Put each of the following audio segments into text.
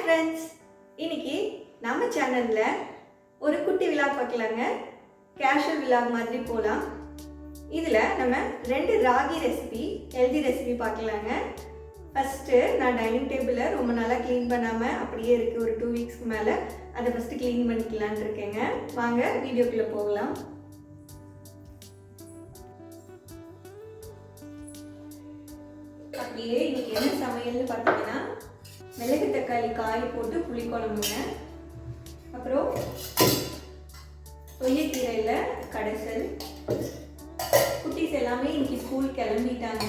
Friends, இன்னைக்கு நம்ம சேனலில் ஒரு குட்டி விலாக் பார்க்கலாங்க. கேஷுவல் விலாக் மாதிரி போகலாம். இதில் நம்ம 2 ராகி ரெசிபி, ஹெல்தி ரெசிபி பார்க்கலாங்க. ஃபஸ்ட்டு நான் டைனிங் டேபிளை ரொம்ப நாளாக க்ளீன் பண்ணாமல் அப்படியே இருக்குது, ஒரு 2 வீக்ஸ்க்கு மேலே. அதை ஃபஸ்ட்டு க்ளீன் பண்ணிக்கலான்னு இருக்கேங்க. வாங்க வீடியோக்குள்ளே போகலாம். அப்படியே இன்னைக்கு என்ன சமையல்னு பார்த்தீங்கன்னா, மிளகு தக்காளி காய் போட்டு புளிக்குழம்புங்க. அப்புறம் தொய்யக்கீரையில் கடைசல். குட்டீஸ் எல்லாமே இன்னைக்கு ஸ்கூல் கிளம்பிட்டாங்க.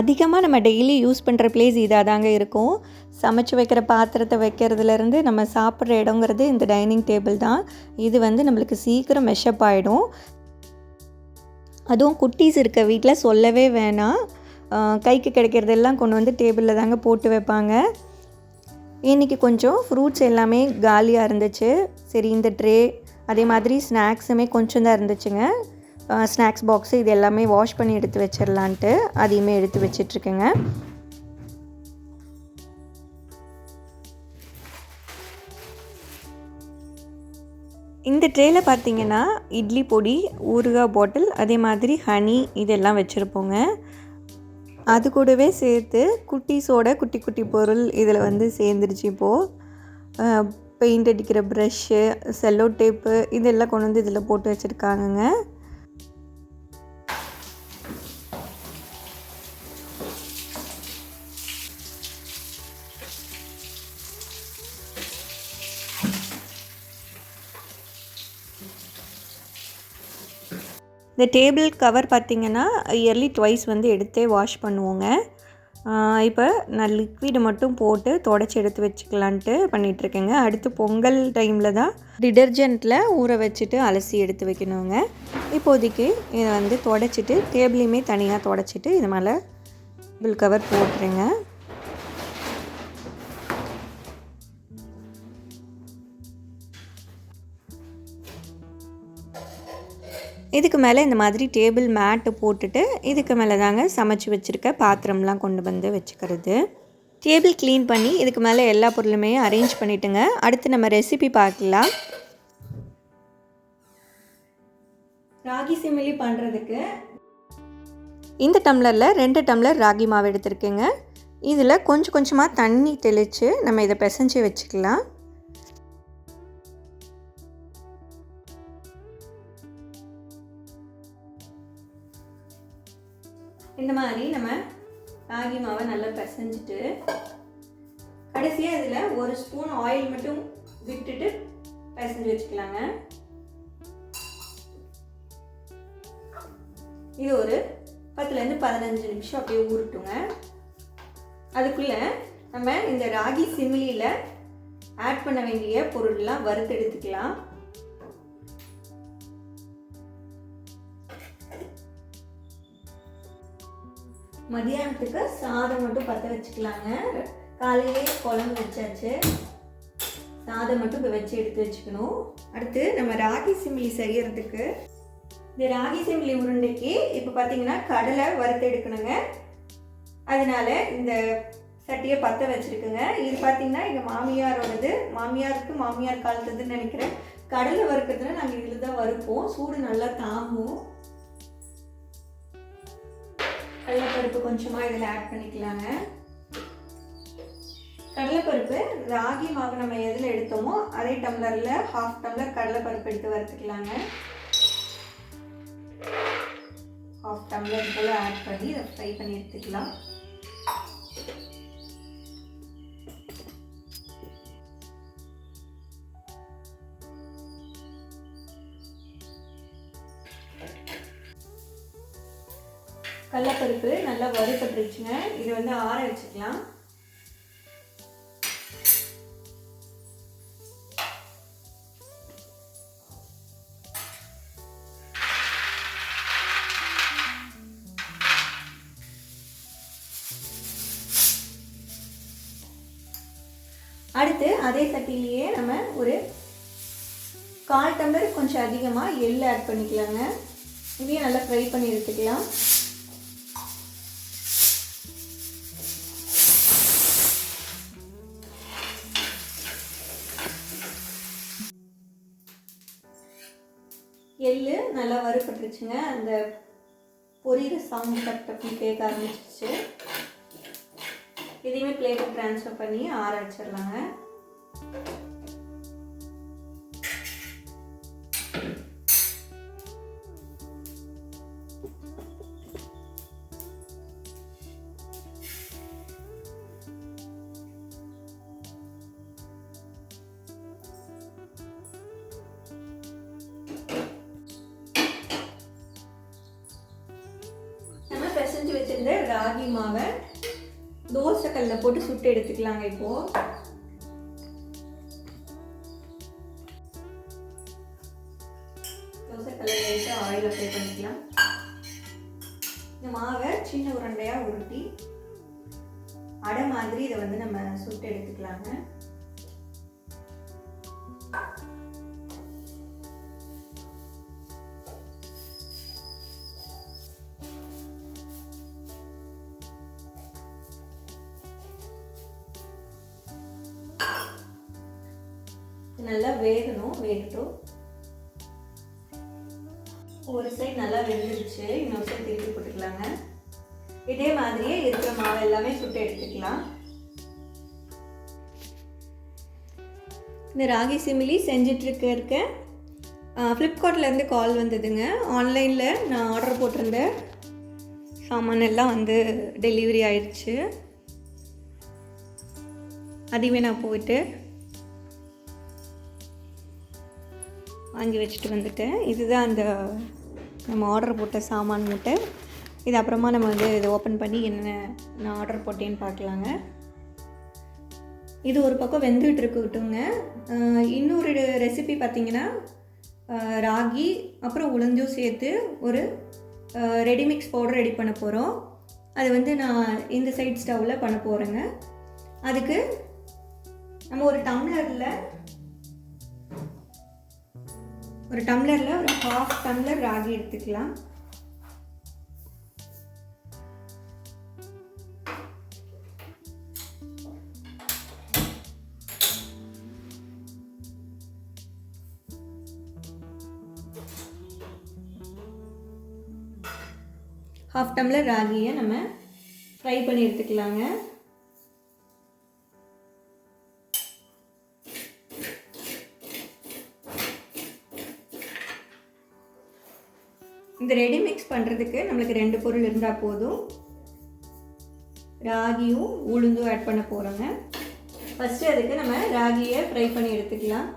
அதிகமாக நம்ம டெய்லி யூஸ் பண்ணுற பிளேஸ் இதாக தாங்க இருக்கும். சமைச்சு வைக்கிற பாத்திரத்தை வைக்கிறதுலேருந்து நம்ம சாப்பிட்ற இடங்கிறது இந்த டைனிங் டேபிள் தான். இது நம்மளுக்கு சீக்கிரம் மெஷப் ஆகிடும். அதுவும் குட்டீஸ் இருக்க வீட்டில் சொல்லவே வேணாம். கைக்கு கிடைக்கிறதெல்லாம் கொண்டு வந்து டேபிளில் தாங்க போட்டு வைப்பாங்க. இன்றைக்கி கொஞ்சம் ஃப்ரூட்ஸ் எல்லாமே காலியாக இருந்துச்சு. சரி, இந்த ட்ரே அதே மாதிரி ஸ்நாக்ஸுமே கொஞ்சம் தான் இருந்துச்சுங்க. ஸ்நாக்ஸ் பாக்ஸு இது எல்லாமே வாஷ் பண்ணி எடுத்து வச்சிடலான்ட்டு அதையுமே எடுத்து வச்சிட்ருக்கேங்க. இந்த ட்ரேயில் பார்த்திங்கன்னா இட்லி பொடி, ஊறுகாய் பாட்டில், அதே மாதிரி ஹனி இதெல்லாம் வச்சுருப்போங்க. அது கூடவே சேர்த்து குட்டீஸோட குட்டி குட்டி பொருள் இதில் சேர்ந்துருச்சு. இப்போது பெயிண்ட் அடிக்கிற ப்ரஷ்ஷு, செல்லோ டேப்பு இதெல்லாம் கொண்டு வந்து இதில் போட்டு வச்சுருக்காங்கங்க. இந்த டேபிள் கவர் பார்த்திங்கன்னா இயர்லி ட்வைஸ் எடுத்தே வாஷ் பண்ணுவோங்க. இப்போ நான் லிக்விடு மட்டும் போட்டு தொடச்சி எடுத்து வச்சுக்கலான்ட்டு பண்ணிகிட்ருக்கேங்க. அடுத்து பொங்கல் டைமில் தான் டிடர்ஜென்ட்டில் ஊற வச்சுட்டு அலசி எடுத்து வைக்கணுங்க. இப்போதைக்கு இதை தொடச்சிட்டு டேபிளையுமே தனியாக தொடச்சிட்டு இது மேலே டேபிள் கவர் போட்டுருங்க. இதுக்கு மேலே இந்த மாதிரி டேபிள் மேட்டு போட்டுட்டு இதுக்கு மேலே தாங்க சமைச்சு வச்சுருக்க பாத்திரம்லாம் கொண்டு வந்து வச்சுக்கிறது. டேபிள் க்ளீன் பண்ணி இதுக்கு மேலே எல்லா பொருளுமே அரேஞ்ச் பண்ணிவிட்டுங்க. அடுத்து நம்ம ரெசிபி பார்க்கலாம். ராகி சிமிலி பண்ணுறதுக்கு இந்த டம்ளரில் 2 டம்ளர் ராகி மாவு எடுத்துருக்கேங்க. இதில் கொஞ்சம் கொஞ்சமாக தண்ணி தெளித்து நம்ம இதை பிசைஞ்சு வச்சுக்கலாம். இந்த மாதிரி நம்ம ராகி மாவை நல்லா பிசைஞ்சிட்டு கடைசியாக இதில் 1 ஸ்பூன் ஆயில் மட்டும் விட்டுட்டு பிசைஞ்சு வச்சுக்கலாங்க. இது ஒரு 10லேருந்து 15 நிமிஷம் அப்படியே ஊறட்டுங்க. அதுக்குள்ளே நம்ம இந்த ராகி சிமிலியில் ஆட் பண்ண வேண்டிய பொருள்லாம் வறுத்து எடுத்துக்கலாம். மதியானத்துக்கு சாதம் மட்டும் பற்ற வச்சுக்கலாங்க. காலையிலே குழம்பு வச்சாச்சு. சாதம் மட்டும் இப்போ வச்சு எடுத்து வச்சுக்கணும். அடுத்து நம்ம ராகி சிமிலி செய்யறதுக்கு இந்த ராகி சிமிலி உருண்டைக்கு இப்போ பார்த்தீங்கன்னா கடலை வறுத்து எடுக்கணுங்க. அதனால இந்த சட்டியை பற்ற வச்சுருக்குங்க. இது பார்த்தீங்கன்னா எங்கள் மாமியாரோடது, மாமியார் காலத்துதுன்னு நினைக்கிறேன். கடலை வறுக்கிறதுனா நாங்கள் இதில் தான் வறுப்போம். சூடு நல்லா தாங்கும். கடலைப்பருப்பு கொஞ்சமாக இதில் ஆட் பண்ணிக்கலாங்க. கடலைப்பருப்பு ராகி மாவு நம்ம எதில் எடுத்தோமோ அதே டம்ளரில் 1/2 டம்ளர் கடலைப்பருப்பு எடுத்து வறுத்துக்கலாங்க. 1/2 டம்ளர் போல் ஆட் பண்ணி இதை ஃப்ரை பண்ணி எடுத்துக்கலாம். கடலைப்பருப்பு நல்லா வறுபட்டுருச்சுங்க. இது ஆற வச்சுக்கலாம். அடுத்து அதே சட்டிலேயே நம்ம ஒரு 1/4 டம்ளர் கொஞ்சம் அதிகமாக எள்ளு ஆட் பண்ணிக்கலாங்க. இதையும் நல்லா ஃப்ரை பண்ணி எடுத்துக்கலாம். எள்ளு நல்லா வறுபட்டுருச்சுங்க. அந்த பொரியிற சவுண்ட் டப்னு கேட்க ஆரம்பிச்சிச்சு. இதையுமே பிளேட்டுக்கு ட்ரான்ஸ்ஃபர் பண்ணி ஆற வச்சிடலாங்க. பிசைஞ்சு வச்சிருந்த ராகி மாவை தோசைக்கல்ல போட்டு சுட்டு எடுத்துக்கலாங்க. இப்போ தோசைக்கல்ல லைட்டா ஆயில் அப்ளை பண்ணிக்கலாம். இந்த மாவை சின்ன உருண்டையா உருட்டி அடை மாதிரி இதை வந்து நம்ம சுட்டு எடுத்துக்கலாங்க. நல்லா வேகட்டும். ஒரு சைடு நல்லா வெந்துருச்சு, இன்னொரு சைடு திருப்பி போட்டுக்கலாங்க. இதே மாதிரியே இருக்கிற மாவு எல்லாமே சுட்டு எடுத்துக்கலாம். இந்த ராகி சிமிலி செஞ்சிட்ருக்க ஃப்ளிப்கார்ட்லேருந்து கால் வந்ததுங்க. ஆன்லைனில் நான் ஆர்டர் போட்டிருந்த சாமான் எல்லாம் வந்து டெலிவரி ஆயிடுச்சு. அதையுமே நான் போயிட்டு வாங்கி வச்சுட்டு வந்துட்டேன். இதுதான் அந்த நம்ம ஆர்டர் போட்ட சாமான் மூட்டை. இது அப்புறமா நம்ம வந்து இதை ஓப்பன் பண்ணி என்ன நான் ஆர்டர் போட்டேன்னு பார்க்கலாங்க. இது ஒரு பக்கம் வெந்துகிட்டு இருக்கட்டுங்க. இன்னொரு ரெசிபி பார்த்திங்கன்னா ராகி அப்புறம் உளுந்தும் சேர்த்து ஒரு ரெடிமிக்ஸ் பவுடர் ரெடி பண்ண போகிறோம். அது வந்து நான் இந்த சைட் ஸ்டவ்வில் பண்ண போகிறேங்க. அதுக்கு நம்ம ஒரு டம்ளரில் ஒரு 1/2 டம்ளர் ராகி எடுத்துக்கலாம். ½ டம்ளர் ராகியை நம்ம ஃப்ரை பண்ணி எடுத்துக்கலாங்க. இந்த ரெடி மிக்ஸ் பண்ணுறதுக்கு நம்மளுக்கு 2 பொருள் இருந்தால் போதும். ராகியும் உளுந்தும் ஆட் பண்ண போகிறோங்க. ஃபஸ்ட்டு அதுக்கு நம்ம ராகியை ஃப்ரை பண்ணி எடுத்துக்கலாம்.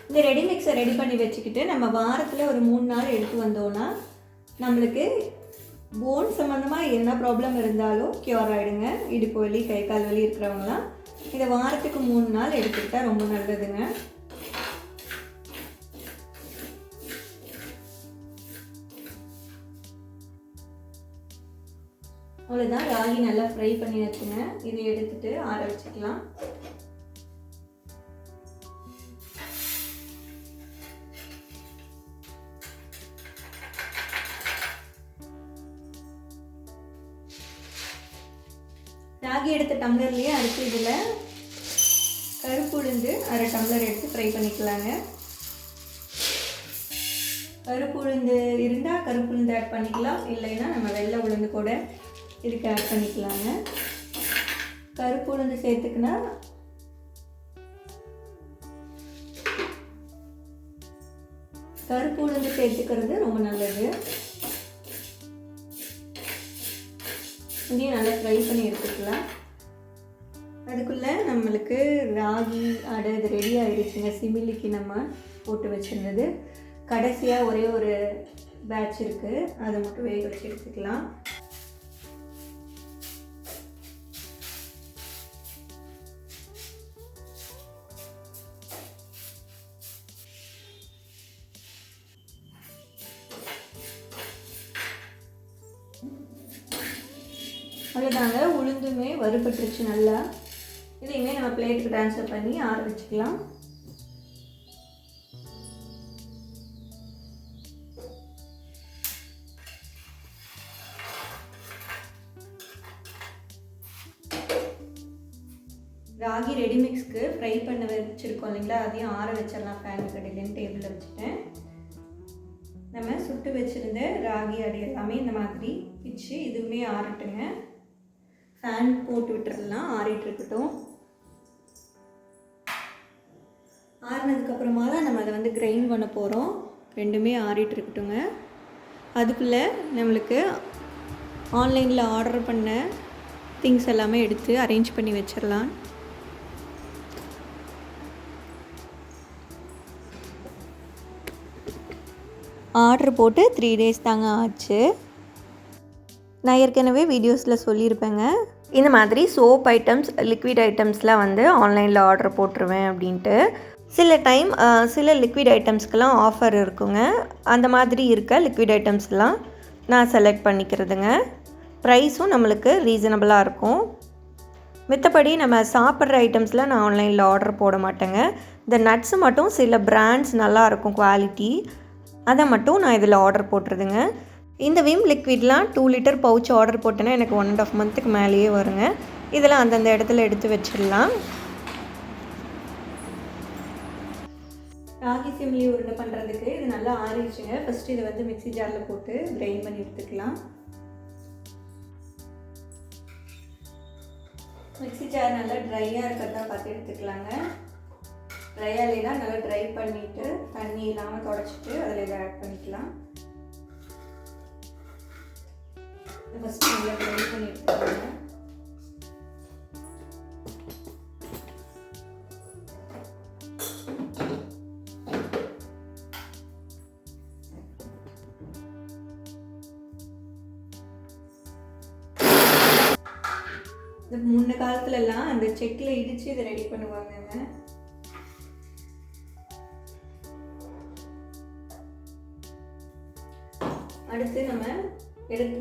இந்த ரெடி மிக்ஸை ரெடி பண்ணி வச்சுக்கிட்டு நம்ம வாரத்தில் ஒரு 3 நாள் எடுத்து வந்தோன்னா நம்மளுக்கு போன் சம்மந்தமாக என்ன ப்ராப்ளம் இருந்தாலும் க்யூர் ஆகிடுங்க. இடுப்பு வலி, கை கால் வலி இருக்கிறவங்களாம் இதை வாரத்துக்கு 3 நாள் எடுத்துக்கிட்டால் ரொம்ப நல்லதுங்க. அவ்வளோதான், ராகி நல்லா ஃப்ரை பண்ணி வச்சுங்க. இதை எடுத்துட்டு ஆற வச்சுக்கலாம். ராகி எடுத்த டம்ளர்லேயே அடுத்து இதில் கருப்பு உளுந்து 1/2 டம்ளர் எடுத்து ஃப்ரை பண்ணிக்கலாங்க. கருப்பு உளுந்து இருந்தால் கருப்பு உளுந்து ஆட் பண்ணிக்கலாம், இல்லைன்னா நம்ம வெள்ளை உளுந்து கூட இதுக்கு ஆட் பண்ணிக்கலாங்க. கருப்பு உளுந்து சேர்த்துக்கினா கருப்பு உளுந்து சேர்த்துக்கிறது ரொம்ப நல்லது. இதையும் நல்லா ஃப்ரை பண்ணி எடுத்துக்கலாம். அதுக்குள்ளே நம்மளுக்கு ராகி அடை இது ரெடி ஆகிடுச்சுங்க. சிமிலிக்கு நம்ம போட்டு வச்சுருந்தது. கடைசியாக ஒரே ஒரு பேட்ச் இருக்குது, அதை மட்டும் வேக வச்சு எடுத்துக்கலாம். அவ்வளோதாங்க, உளுந்துமே வறுபட்டுருச்சு நல்லா. இதையுமே நம்ம பிளேட்டுக்கு ட்ரான்ஸ்ஃபர் பண்ணி ஆற வச்சுக்கலாம். ராகி ரெடிமிக்ஸ்க்கு ஃப்ரை பண்ண வச்சுருக்கோம் இல்லைங்களா, அதையும் ஆற வச்சிடலாம். ஃபேன் கடையிலேருந்து டேபிளில் வச்சுட்டேன். நம்ம சுட்டு வச்சுருந்த ராகி அடை எல்லாமே இந்த மாதிரி பிச்சு இதுவுமே ஆறட்டுங்க. ஃபேன் போட்டு விட்டுறலாம், ஆறிட்டு இருக்கட்டும். ஆறினதுக்கப்புறமா தான் நம்ம அதை கிரைண்ட் பண்ண போகிறோம். ரெண்டுமே ஆறிட்டு இருக்கட்டுங்க. அதுக்குள்ளே நம்மளுக்கு ஆன்லைனில் ஆர்டர் பண்ண திங்ஸ் எல்லாமே எடுத்து அரேஞ்ச் பண்ணி வச்சிடலாம். ஆர்டர் போட்டு 3 days தாங்க ஆச்சு. நான் ஏற்கனவே வீடியோஸில் சொல்லியிருப்பேங்க, இந்த மாதிரி சோப் ஐட்டம்ஸ், லிக்விட் ஐட்டம்ஸ்லாம் ஆன்லைனில் ஆர்டர் போட்டுருவேன் அப்படின்ட்டு. சில டைம் சில லிக்விட் ஐட்டம்ஸ்க்கெலாம் ஆஃபர் இருக்குங்க. அந்த மாதிரி இருக்க லிக்விட் ஐட்டம்ஸ்லாம் நான் செலக்ட் பண்ணிக்கிறதுங்க. ப்ரைஸும் நம்மளுக்கு ரீசனபிளாக இருக்கும். மித்தபடி நம்ம சாப்பிட்ற ஐட்டம்ஸில் நான் ஆன்லைனில் ஆர்டர் போட மாட்டேங்க. இந்த நட்ஸு மட்டும் சில பிராண்ட்ஸ் நல்லாயிருக்கும் குவாலிட்டி, அதை மட்டும் நான் இதில் ஆர்டர் போட்டுருதுங்க. இந்த விம் லிக்விட்லாம் 2 liter பவுச் ஆர்டர் போட்டேன்னா எனக்கு 1.5 monthக்கு மேலேயே வருங்க. இதெல்லாம் அந்தந்த இடத்துல எடுத்து வச்சிடலாம். ராகி சிம்லி உருண்டை பண்ணுறதுக்கு இது நல்லா ஆறிடுச்சுங்க. ஃபஸ்ட்டு இதை மிக்ஸி ஜாரில் போட்டு கிரைண்ட் பண்ணி எடுத்துக்கலாம். மிக்ஸி ஜார் நல்லா ட்ரையாக இருக்கிறதா பார்த்து எடுத்துக்கலாங்க. ட்ரையாக இல்லைன்னா நல்லா ட்ரை பண்ணிவிட்டு தண்ணி இல்லாமல் தொடச்சிட்டு அதில் இதை ஆட் பண்ணிக்கலாம். ஃபஸ்ட்டு நல்லா கிரைண்ட் பண்ணி எடுத்துக்கலாங்க. முன்ன காலத்துலலாம் அந்த செக்கில் இடித்து இதை ரெடி பண்ணுவாங்கங்க. அடுத்து நம்ம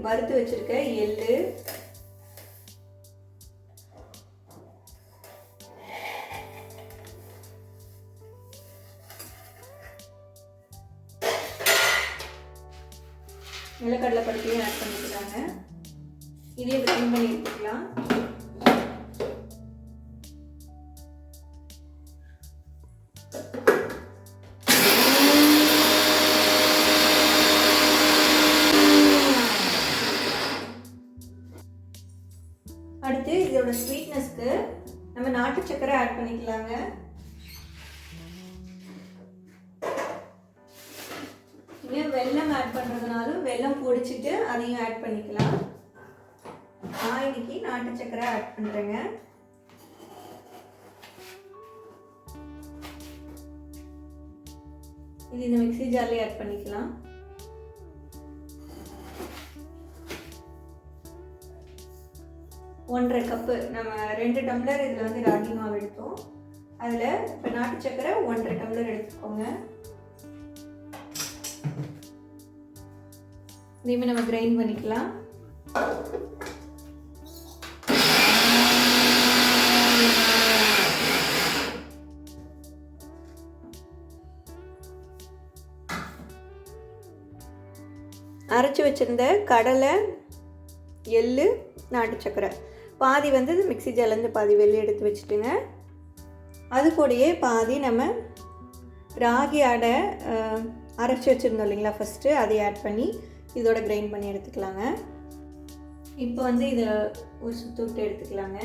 வறுத்து வச்சிருக்க எள்ளு, நிலக்கடலை பருப்பையும் ஆட் பண்ணிக்கலாங்க. இதே க்ளீன் பண்ணி எடுத்துக்கலாம். அடுத்து இதோட ஸ்வீட்னஸ்க்கு நம்ம நாட்டு சக்கரை ஆட் பண்ணிக்கலாங்க. இன்னும் வெல்லம் ஆட் பண்ணுறதுனாலும் வெல்லம் பொடிச்சிட்டு அதையும் ஆட் பண்ணிக்கலாம். நான் இன்னைக்கு நாட்டு சக்கரை ஆட் பண்ணுறேங்க. இது இந்த மிக்ஸி ஜார்லேயே ஆட் பண்ணிக்கலாம். ஒன்றரை கப்பு, நம்ம 2 டம்ளர் இதில் ராகி மாவு எடுத்தோம். அதில் இப்போ நாட்டு சக்கரை 1.5 டம்ளர் எடுத்துக்கோங்க. இதையுமே நம்ம கிரைண்ட் பண்ணிக்கலாம். அரைச்சி வச்சுருந்த கடலை, எள்ளு, நாட்டு சக்கரை பாதி மிக்ஸி ஜார்லேருந்து பாதி வெளியே எடுத்து வச்சுட்டுங்க. அது கூடயே பாதி நம்ம ராகி அடை அரைச்சி வச்சுருந்தோம் இல்லைங்களா, ஃபஸ்ட்டு அதை ஆட் பண்ணி இதோட கிரைண்ட் பண்ணி எடுத்துக்கலாங்க. இப்போ இதை ஒரு சுற்று விட்டு எடுத்துக்கலாங்க.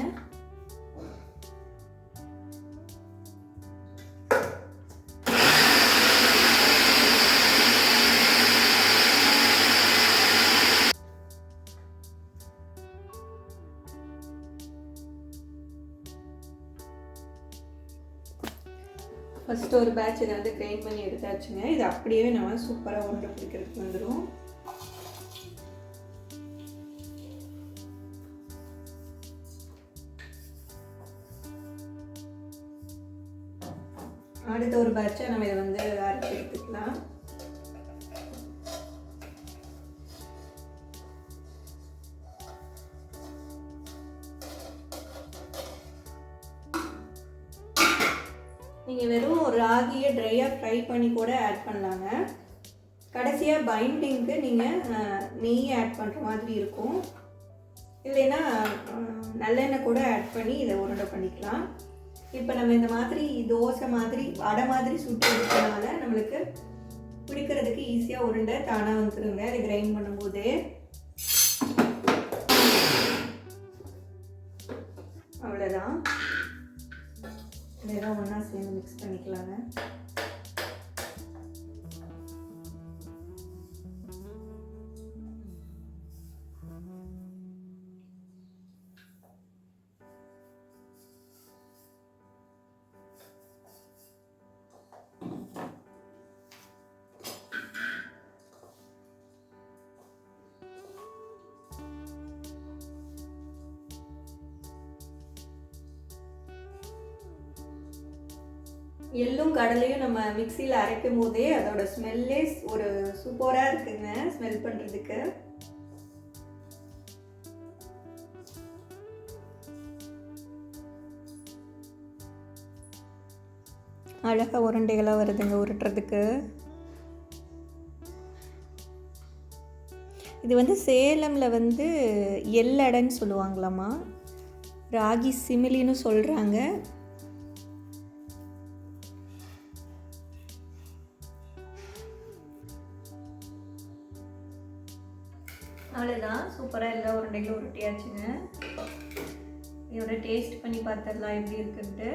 ஃபஸ்ட்டு ஒரு பேட்ச் இதை கிரைண்ட் பண்ணி எடுத்தாச்சுங்க. இது அப்படியே நம்ம சூப்பராக உருண்டை பிடிக்கிறதுக்கு வந்துடும். அடுத்த ஒரு பேட்சை நம்ம இதை அரைச்சி எடுத்துக்கலாம். நீங்கள் வெறும் ராகியை ட்ரையாக ஃப்ரை பண்ணி கூட ஆட் பண்ணலாங்க. கடைசியாக பைண்டிங்க்கு நீங்கள் நெய் ஆட் பண்ணுற மாதிரி இருக்கும். இல்லைன்னா நல்லெண்ணெய் கூட ஆட் பண்ணி இதை உருண்டை பண்ணிக்கலாம். இப்போ நம்ம இந்த மாதிரி தோசை மாதிரி வடை மாதிரி சுட்டு எடுக்கிறதுனால நம்மளுக்கு பிடிக்கிறதுக்கு ஈஸியாக உருண்டை தானாக வந்துடுங்க அதை கிரைண்ட் பண்ணும்போது. அவ்வளோதான். இதெல்லாம் ஒன்றா சேர்ந்து மிக்ஸ் பண்ணிக்கலாங்க. எள்ளும் கடலையும் நம்ம மிக்சியில் அரைக்கும் போதே அதோட ஸ்மெல்லே ஒரு சூப்பராக இருக்குங்க ஸ்மெல் பண்ணுறதுக்கு. அழகாக உருண்டைகளாக வருதுங்க உருட்டுறதுக்கு. இது வந்து சேலமில் வந்து எள்ளடைன்னு சொல்லுவாங்களாம்மா, ராகி சிமிலின்னு சொல்கிறாங்க. அவ்வளோதான், சூப்பராக எல்லா உருண்டைகளும் உருட்டியாச்சுங்க. இதோட டேஸ்ட் பண்ணி பார்த்துடலாம் எப்படி இருக்குன்ட்டு.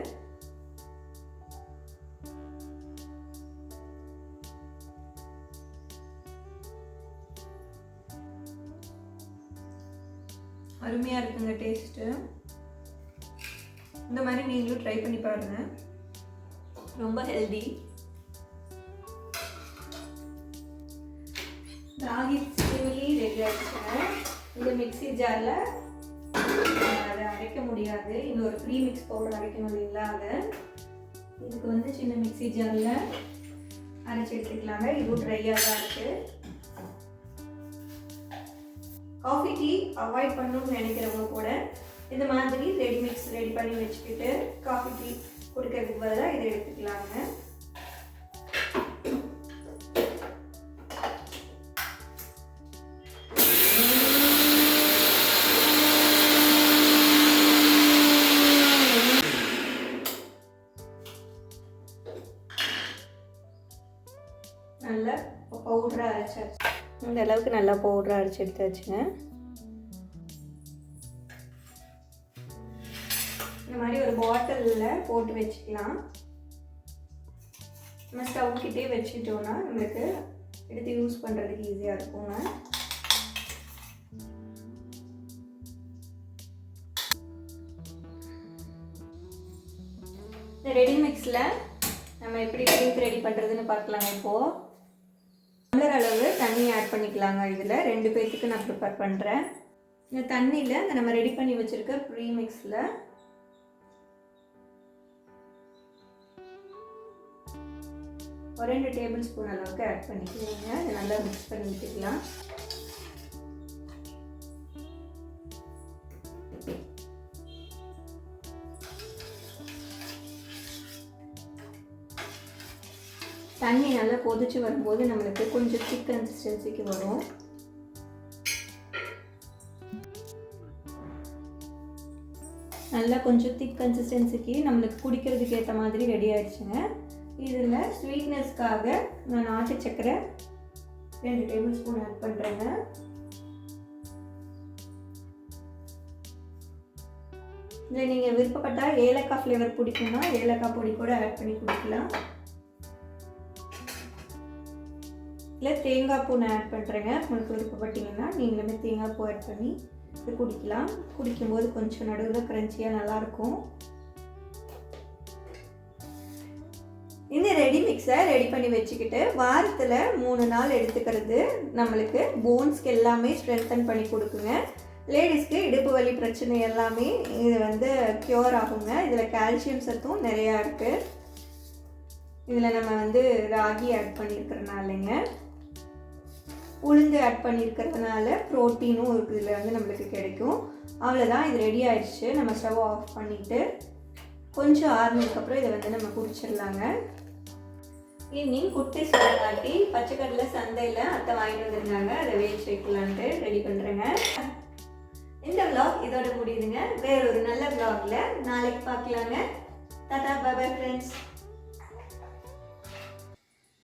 அருமையாக இருக்குங்க டேஸ்ட்டு. இந்த மாதிரி நீங்களும் ட்ரை பண்ணி பாருங்கள், ரொம்ப ஹெல்தி. ராகி சிமிலி ரெடி ஆகிடுச்சுங்க. இந்த மிக்ஸி ஜாரில் அதை அரைக்க முடியாது, இன்னொரு ப்ரீ மிக்ஸ் பவுடர் அரைக்கணும் இல்லைங்களா, அதை இதுக்கு வந்து சின்ன மிக்ஸி ஜாரில் அரைச்சி எடுத்துக்கலாங்க. இதுவும் ட்ரையாக தான் இருக்குது. காஃபி டீ அவாய்ட் பண்ணணும்னு நினைக்கிறவங்க கூட இந்த மாதிரி ரெடி மிக்ஸ் ரெடி பண்ணி வச்சுக்கிட்டு காஃபி டீ குடிக்கிறதுக்கு பதிலாக இதை எடுத்துக்கலாங்க. நல்லா பவுடராக அரைச்சாச்சு. இந்த அளவுக்கு நல்லா பவுடராக அரைச்சி எடுத்தாச்சுங்க. இந்த மாதிரி ஒரு பாட்டிலில் போட்டு வச்சுக்கலாம். நம்ம ஸ்டவ் கிட்டே வச்சுட்டோன்னா நம்மளுக்கு எடுத்து யூஸ் பண்ணுறதுக்கு ஈஸியாக இருக்குங்க. இந்த ரெடி மிக்ஸில் நம்ம எப்படி ட்ரிங்க் ரெடி பண்ணுறதுன்னு பார்க்கலாங்க. இப்போது டம்ளர் அளவு தண்ணி ஆட் பண்ணிக்கலாங்க. இதில் 2 பேர்த்துக்கு நான் ப்ரிப்பேர் பண்ணுறேன். இந்த தண்ணியில் இந்த நம்ம ரெடி பண்ணி வச்சுருக்க ப்ரீ மிக்ஸில் ஒரு 2 டேபிள் ஸ்பூன் அளவுக்கு ஆட் பண்ணிக்கலாங்க. இதை நல்லா மிக்ஸ் பண்ணி விட்டுக்கலாம். தண்ணி நல்லா கொதிச்சு வரும்போது நம்மளுக்கு கொஞ்சம் திக் கன்சிஸ்டன்சிக்கு வரும். நல்லா கொஞ்சம் திக் கன்சிஸ்டன்சிக்கு நம்மளுக்கு குடிக்கிறதுக்கு ஏற்ற மாதிரி ரெடி ஆகிடுச்சுங்க. இதில் ஸ்வீட்னஸ்க்காக நான் நாட்டு சக்கரை 2 டேபிள் ஸ்பூன் ஆட் பண்ணுறேங்க. இதில் நீங்கள் விருப்பப்பட்டால் ஏலக்காய் ஃப்ளேவர் பிடிக்குன்னா ஏலக்காய் பொடி கூட ஆட் பண்ணி குடிக்கலாம். இல்லை தேங்காய் பூ நான் ஆட் பண்ணுறேங்க. உங்களுக்கு விருப்பப்பட்டீங்கன்னா நீங்களுமே தேங்காய் பூ ஆட் பண்ணி இது குடிக்கலாம். குடிக்கும்போது கொஞ்சம் நடுவில் க்ரன்ச்சியாக நல்லாயிருக்கும். இந்த ரெடி மிக்ஸை ரெடி பண்ணி வச்சுக்கிட்டு வாரத்தில் 3 நாள் எடுத்துக்கிறது நம்மளுக்கு போன்ஸ்க்கு எல்லாமே ஸ்ட்ரென்தன் பண்ணி கொடுக்குங்க. லேடிஸ்க்கு இடுப்பு வலி பிரச்சனை எல்லாமே இது வந்து க்யூர் ஆகுங்க. இதில் கால்சியம் சத்தும் நிறையா இருக்குது. இதில் நம்ம வந்து ராகி ஆட் பண்ணியிருக்கிறதுனாலங்க, உளுந்து ஆட் பண்ணியிருக்கிறதுனால ப்ரோட்டீனும் இருக்குது இதில் வந்து நம்மளுக்கு கிடைக்கும். அவ்வளோதான், இது ரெடி ஆயிடுச்சு. நம்ம ஸ்டவ் ஆஃப் பண்ணிவிட்டு கொஞ்சம் ஆறுனதுக்கப்புறம் இதை வந்து நம்ம குடிச்சிடலாங்க. ஈவினிங் குட்டி சோறாட்டி பச்சைக்கடலை சந்தையில் அத்தை வாங்கிட்டு வந்துருந்தாங்க, அதை வேச்சு வைக்கலான்ட்டு ரெடி பண்ணுறேங்க. இந்த vlog இதோட முடியுதுங்க. வேற ஒரு நல்ல vlogல நாளைக்கு பார்க்கலாங்க. Tata bye bye friends.